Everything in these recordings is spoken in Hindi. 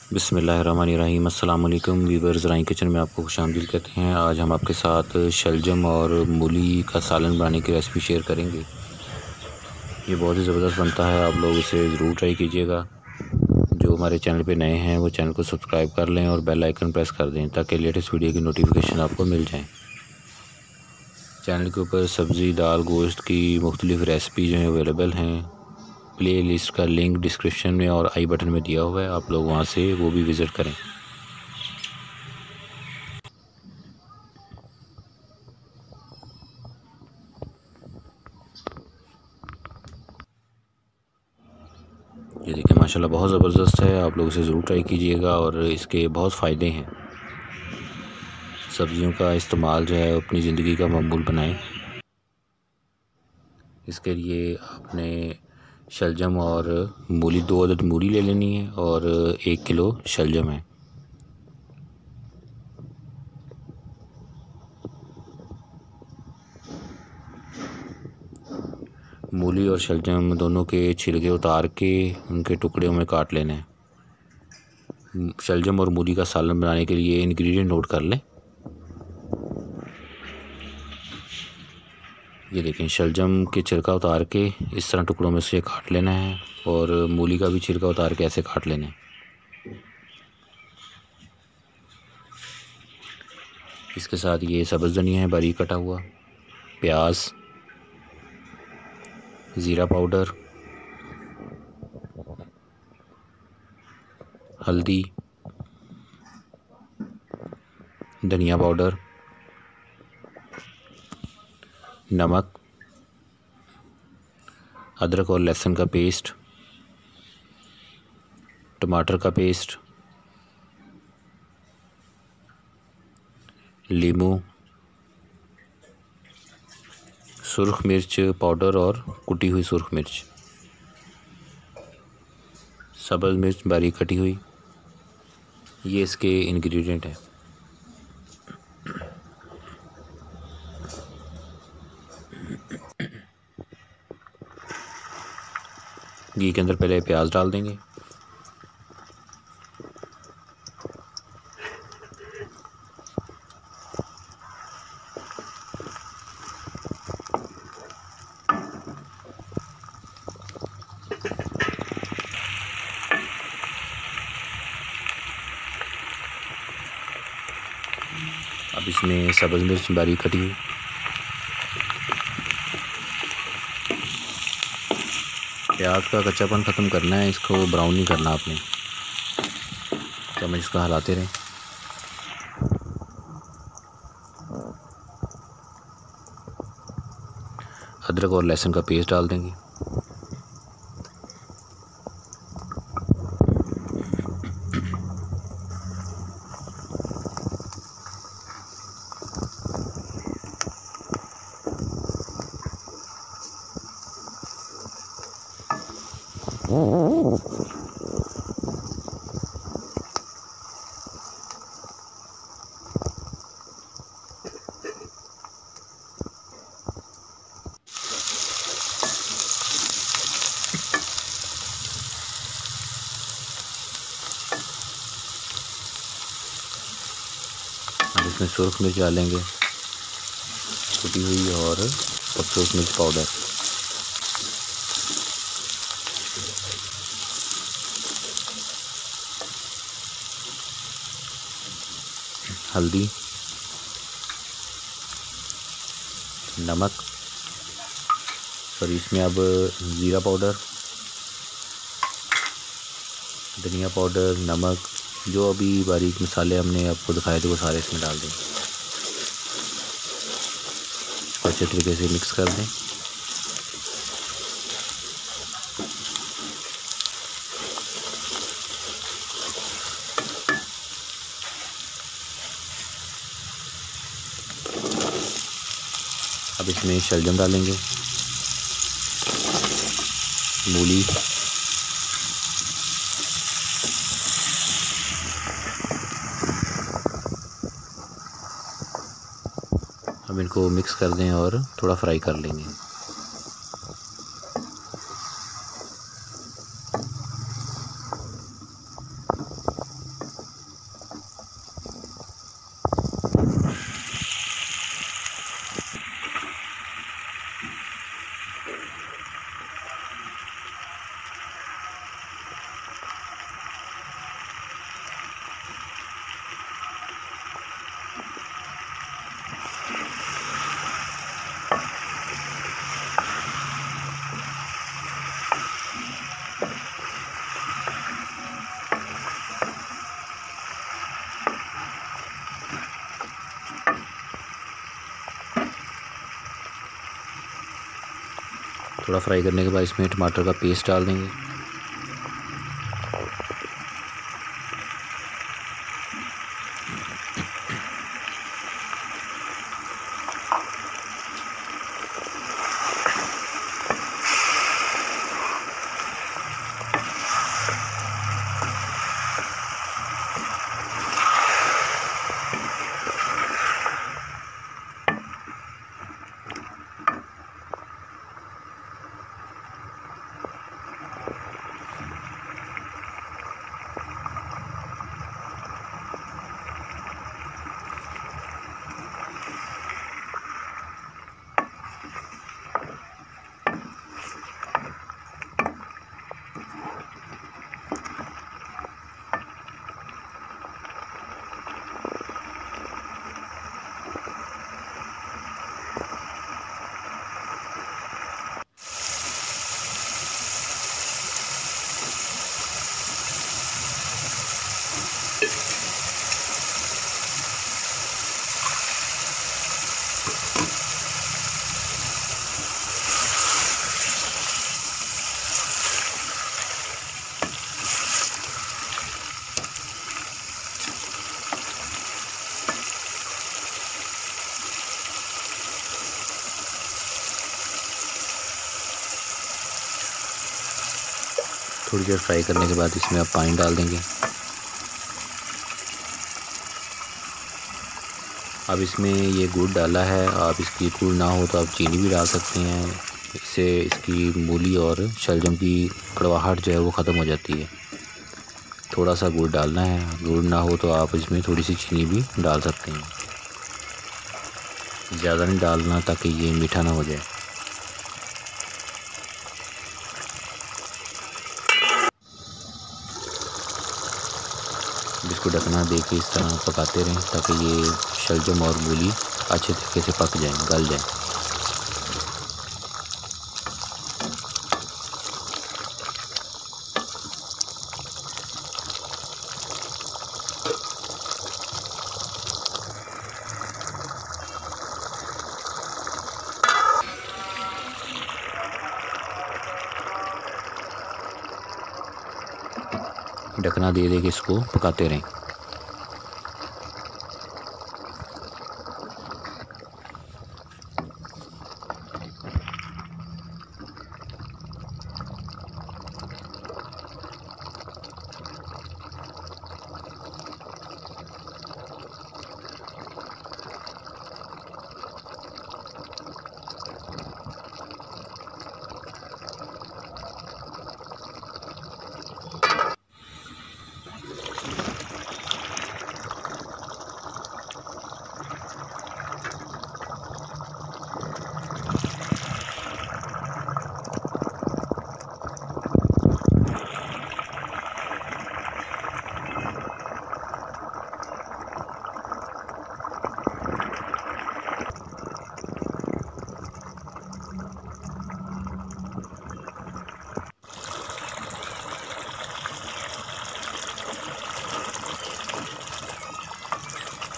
बिस्मिल्लाहिर्रहमानिर्रहीम। अस्सलाम वालेकुम व्यूअर्स, आराइन किचन में आपको खुशामदीद कहते हैं। आज हम आपके साथ शलजम और मूली का सालन बनाने की रेसिपी शेयर करेंगे। ये बहुत ही ज़बरदस्त बनता है, आप लोग इसे ज़रूर ट्राई कीजिएगा। जो हमारे चैनल पे नए हैं वो चैनल को सब्सक्राइब कर लें और बेल आइकन प्रेस कर दें ताकि लेटेस्ट वीडियो की नोटिफिकेशन आपको मिल जाए। चैनल के ऊपर सब्ज़ी, दाल, गोश्त की मुख्तलिफ़ रेसिपी जो हैं अवेलेबल हैं। प्ले लिस्ट का लिंक डिस्क्रिप्शन में और आई बटन में दिया हुआ है, आप लोग वहाँ से वो भी विज़िट करें। ये देखिए माशाल्लाह बहुत ज़बरदस्त है, आप लोग इसे ज़रूर ट्राई कीजिएगा और इसके बहुत फ़ायदे हैं। सब्जियों का इस्तेमाल जो है अपनी ज़िंदगी का मामूल बनाएं। इसके लिए आपने शलजम और मूली 2 अदद मूली ले लेनी है और 1 किलो शलजम है। मूली और शलजम दोनों के छिलके उतार के उनके टुकड़ों में काट लेने हैं। शलजम और मूली का सालन बनाने के लिए इंग्रेडिएंट नोट कर लें। ये देखें, शलजम के छिलका उतार के इस तरह टुकड़ों में से काट लेना है और मूली का भी छिलका उतार के ऐसे काट लेना है। इसके साथ ये सब्ज़ धनिया है बारीक कटा हुआ, प्याज, ज़ीरा पाउडर, हल्दी, धनिया पाउडर, नमक, अदरक और लहसुन का पेस्ट, टमाटर का पेस्ट, लीमू, सुर्ख मिर्च पाउडर और कुटी हुई सुर्ख मिर्च, सब्ज़ मिर्च बारीक कटी हुई। ये इसके इंग्रेडिएंट हैं। घी के अंदर पहले प्याज डाल देंगे, अब इसमें सब्ज़ मिर्च बारीक कटी हुई, प्याज का कच्चापन ख़त्म करना है, इसको ब्राउन नहीं करना आपने। चम्मच इसका हिलाते रहें। अदरक और लहसुन का पेस्ट डाल देंगे। अब इसमें सुर्ख मिर्च डालेंगे कुटी हुई और सुर्ख मिर्च पाउडर, हल्दी, नमक, सॉरी इसमें अब ज़ीरा पाउडर, धनिया पाउडर, नमक, जो अभी बारीक मसाले हमने आपको दिखाए थे वो सारे इसमें डाल दें। अच्छे तरीके से मिक्स कर दें। अब इसमें शलजम डालेंगे, मूली, अब इनको मिक्स कर दें और थोड़ा फ्राई कर लेंगे। थोड़ा फ्राई करने के बाद इसमें टमाटर का पेस्ट डाल देंगे। थोड़ी देर फ्राई करने के बाद इसमें आप पानी डाल देंगे। अब इसमें ये गुड़ डाला है, आप इसकी गुड़ ना हो तो आप चीनी भी डाल सकते हैं। इससे इसकी मूली और शलजम की कड़वाहट जो है वो ख़त्म हो जाती है। थोड़ा सा गुड़ डालना है, गुड़ ना हो तो आप इसमें थोड़ी सी चीनी भी डाल सकते हैं। ज़्यादा नहीं डालना ताकि ये मीठा ना हो जाए। इसको ढकना दे के इस तरह पकाते रहें ताकि ये शलजम और मूली अच्छे तरीके से पक जाएं, गल जाएं। ढकना दे के इसको पकाते रहें।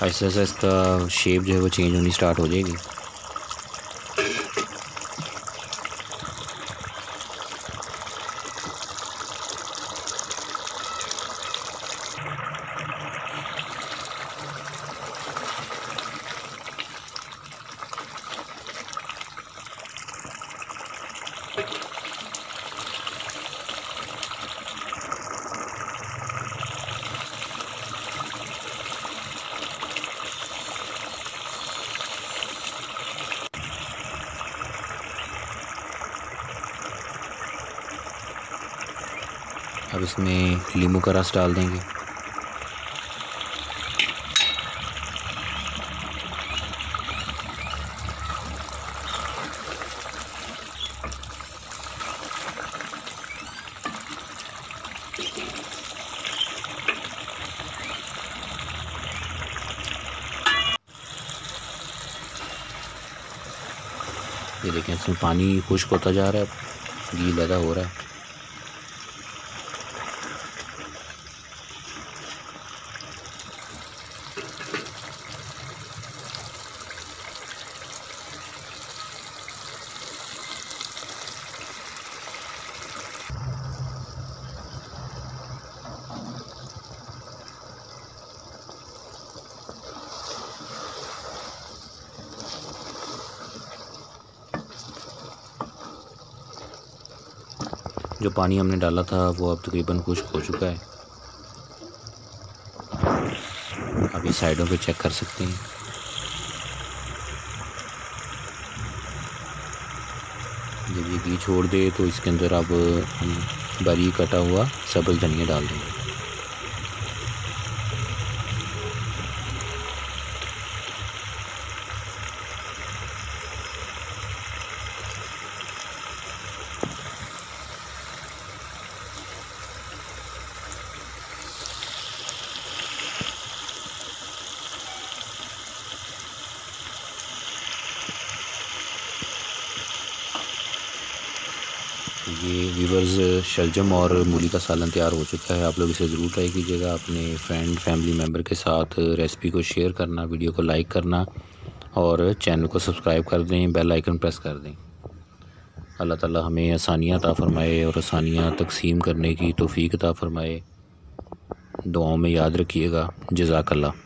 ऐसा ऐसा इसका शेप जो है वो चेंज होनी स्टार्ट हो जाएगी। अब इसमें नींबू का रस डाल देंगे। ये देखें इसमें पानी खुश्क होता जा रहा है, घी लगा हो रहा है। जो पानी हमने डाला था वो अब तकरीबन खुश्क हो चुका है। आप ये साइडों पे चेक कर सकते हैं। जब ये घी छोड़ दे तो इसके अंदर अब हम बारीक कटा हुआ सब्ज़ धनिया डाल देंगे। ये वीवर्स शलजम और मूली का सालन तैयार हो चुका है। आप लोग इसे ज़रूर ट्राई कीजिएगा। अपने फ्रेंड फैमिली मेम्बर के साथ रेसिपी को शेयर करना, वीडियो को लाइक करना और चैनल को सब्सक्राइब कर दें, बेल आइकन प्रेस कर दें। अल्लाह ताला हमें आसानियाँ अता फ़रमाए और आसानियाँ तक़सीम करने की तौफ़ीक अता फ़रमाए। दुआओं में याद रखिएगा। जज़ाकल्लाह।